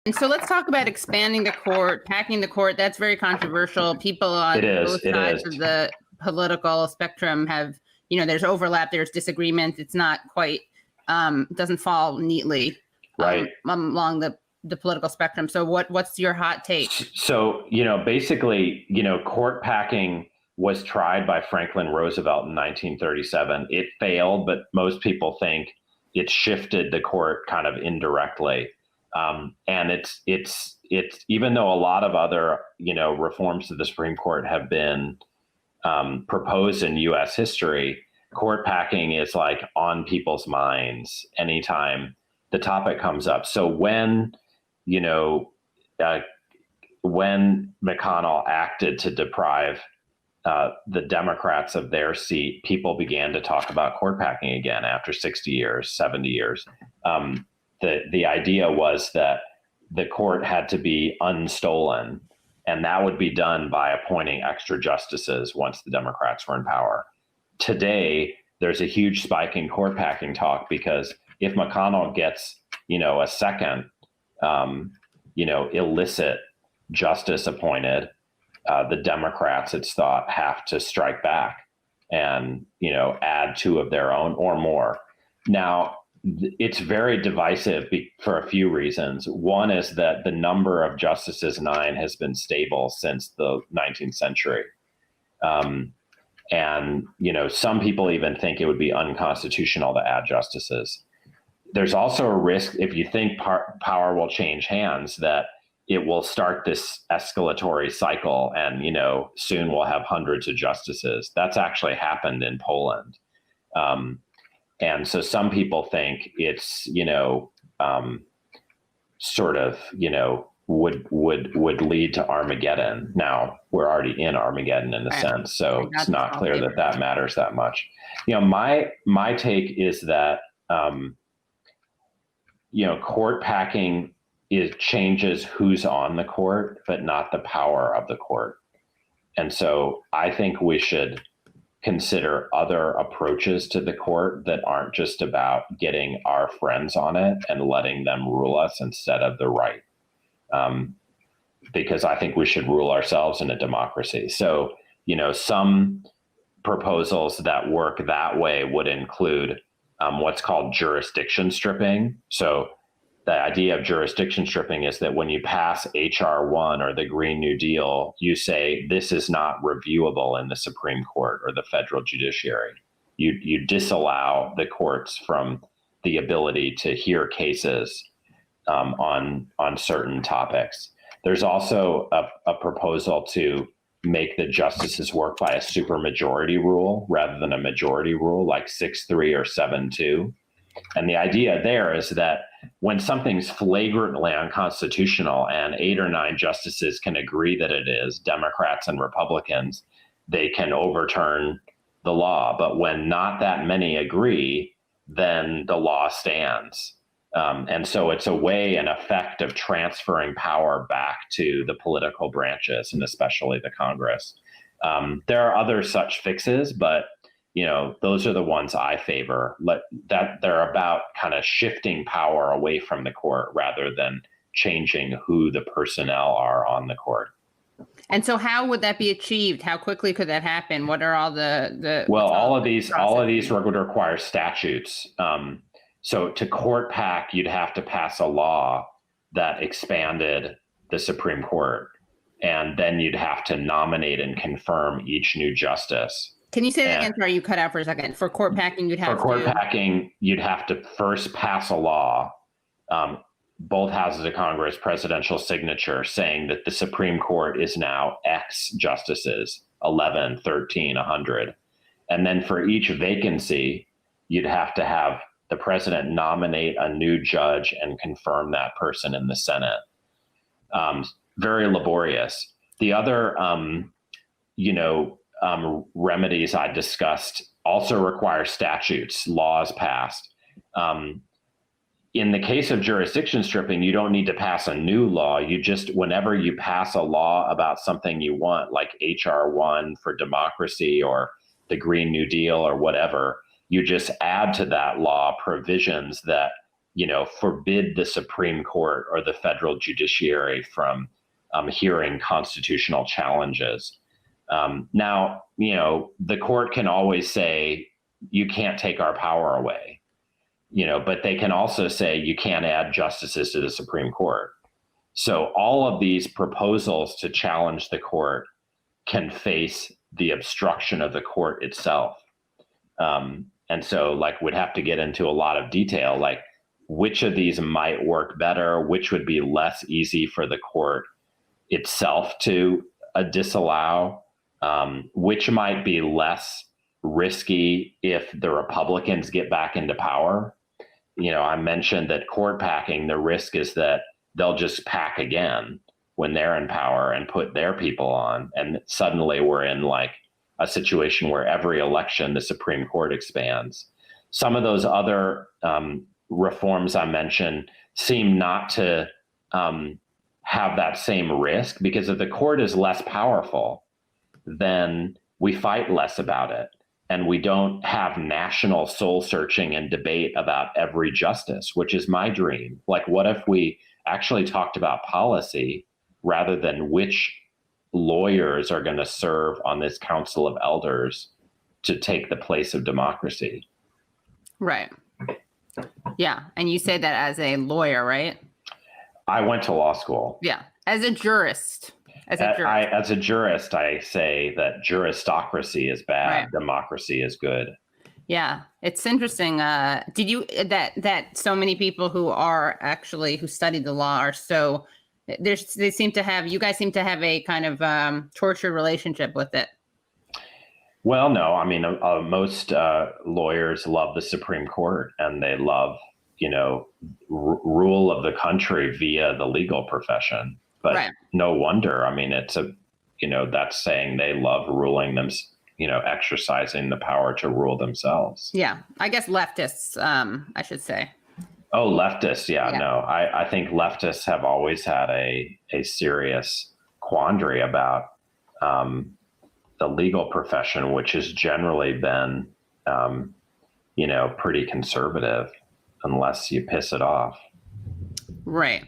And so let's talk about expanding the court, packing the court. That's very controversial. People on both sides of the political spectrum have, there's overlap, there's disagreement. It's not quite, doesn't fall neatly along the political spectrum. So what's your hot take? So, basically, court packing was tried by Franklin Roosevelt in 1937. It failed, but most people think it shifted the court kind of indirectly. And it's even though a lot of other, reforms to the Supreme Court have been proposed in U.S. history, court packing is like on people's minds anytime the topic comes up. So when McConnell acted to deprive the Democrats of their seat, people began to talk about court packing again after 60 years, 70 years. The idea was that the court had to be unstolen, and that would be done by appointing extra justices once the Democrats were in power. Today, there's a huge spike in court packing talk because if McConnell gets, a second, illicit justice appointed, the Democrats, it's thought, have to strike back and, add two of their own or more. Now, it's very divisive for a few reasons. One is that the number of justices, 9, has been stable since the 19th century. And, some people even think it would be unconstitutional to add justices. There's also a risk, if you think power will change hands, that it will start this escalatory cycle and, soon we'll have hundreds of justices. That's actually happened in Poland. And so some people think it's, would lead to Armageddon. Now, we're already in Armageddon in a sense, so it's not clear that matters that much. My take is that, court packing changes who's on the court, but not the power of the court. And so I think we should consider other approaches to the court that aren't just about getting our friends on it and letting them rule us instead of the right. Because I think we should rule ourselves in a democracy. So, some proposals that work that way would include what's called jurisdiction stripping. So the idea of jurisdiction stripping is that when you pass HR 1 or the Green New Deal, you say this is not reviewable in the Supreme Court or the federal judiciary. You disallow the courts from the ability to hear cases on certain topics. There's also a proposal to make the justices work by a supermajority rule rather than a majority rule like 6-3 or 7-2. And the idea there is that when something's flagrantly unconstitutional and 8 or 9 justices can agree that it is, Democrats and Republicans, they can overturn the law. But when not that many agree, then the law stands. And so it's a way, an effect of transferring power back to the political branches and especially the Congress. There are other such fixes, but those are the ones I favor. That they're about kind of shifting power away from the court rather than changing who the personnel are on the court. And so how would that be achieved? How quickly could that happen? What are all the all of these would require statutes. So to court pack, you'd have to pass a law that expanded the Supreme Court, and then you'd have to nominate and confirm each new justice. Can you say that again? Sorry, you cut out for a second. For court packing, you'd have to first pass a law, both houses of Congress, presidential signature, saying that the Supreme Court is now X justices, 11, 13, 100. And then for each vacancy, you'd have to have the president nominate a new judge and confirm that person in the Senate. Very laborious. The other, remedies I discussed also require statutes, laws passed. In the case of jurisdiction stripping, you don't need to pass a new law. You just, whenever you pass a law about something you want, like HR 1 for democracy or the Green New Deal or whatever, you just add to that law provisions that forbid the Supreme Court or the federal judiciary from hearing constitutional challenges. Now, the court can always say, you can't take our power away, but they can also say you can't add justices to the Supreme Court. So all of these proposals to challenge the court can face the obstruction of the court itself. And so we'd have to get into a lot of detail, like which of these might work better, which would be less easy for the court itself to disallow, which might be less risky if the Republicans get back into power. I mentioned that court packing, the risk is that they'll just pack again when they're in power and put their people on. And suddenly we're in a situation where every election, the Supreme Court expands. Some of those other reforms I mentioned seem not to have that same risk, because if the court is less powerful, then we fight less about it. And we don't have national soul searching and debate about every justice, which is my dream. What if we actually talked about policy rather than which lawyers are going to serve on this council of elders to take the place of democracy? Right. Yeah. And you say that as a lawyer, right? I went to law school. Yeah. As a jurist. As a jurist, I say that juristocracy is bad. Right. Democracy is good. Yeah. It's interesting. Did you, that so many people who studied the law are so, you guys seem to have a kind of tortured relationship with it. Well, no, I mean, most lawyers love the Supreme Court, and they love, rule of the country via the legal profession. But right. No wonder. I mean, that's saying they love ruling them, exercising the power to rule themselves. Yeah, I guess leftists, I should say. Oh, leftists. Yeah. No, I think leftists have always had a serious quandary about the legal profession, which has generally been, pretty conservative unless you piss it off. Right.